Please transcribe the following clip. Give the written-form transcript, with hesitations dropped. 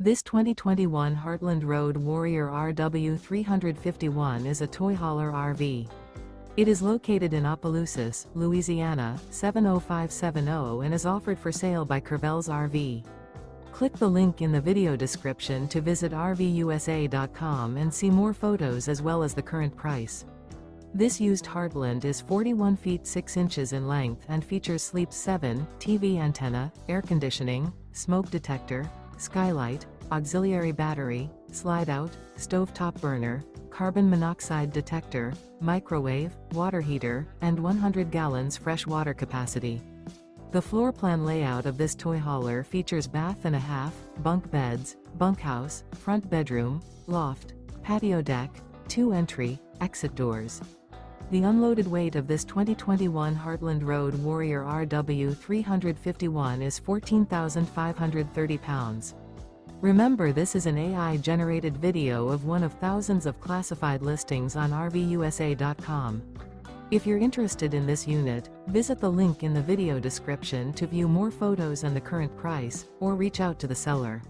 This 2021 Heartland Road Warrior RW 351 is a toy hauler RV. It is located in Opelousas, Louisiana, 70570 and is offered for sale by Courvelle's RV. Click the link in the video description to visit RVUSA.com and see more photos as well as the current price. This used Heartland is 41 feet 6 inches in length and features Sleep 7, TV antenna, air conditioning, smoke detector, skylight, auxiliary battery, slide-out, stovetop burner, carbon monoxide detector, microwave, water heater, and 100 gallons fresh water capacity. The floor plan layout of this toy hauler features bath and a half, bunk beds, bunkhouse, front bedroom, loft, patio deck, 2 entry, exit doors. The unloaded weight of this 2021 Heartland Road Warrior RW 351 is 14,530 pounds. Remember, this is an AI-generated video of one of thousands of classified listings on RVUSA.com. If you're interested in this unit, visit the link in the video description to view more photos and the current price, or reach out to the seller.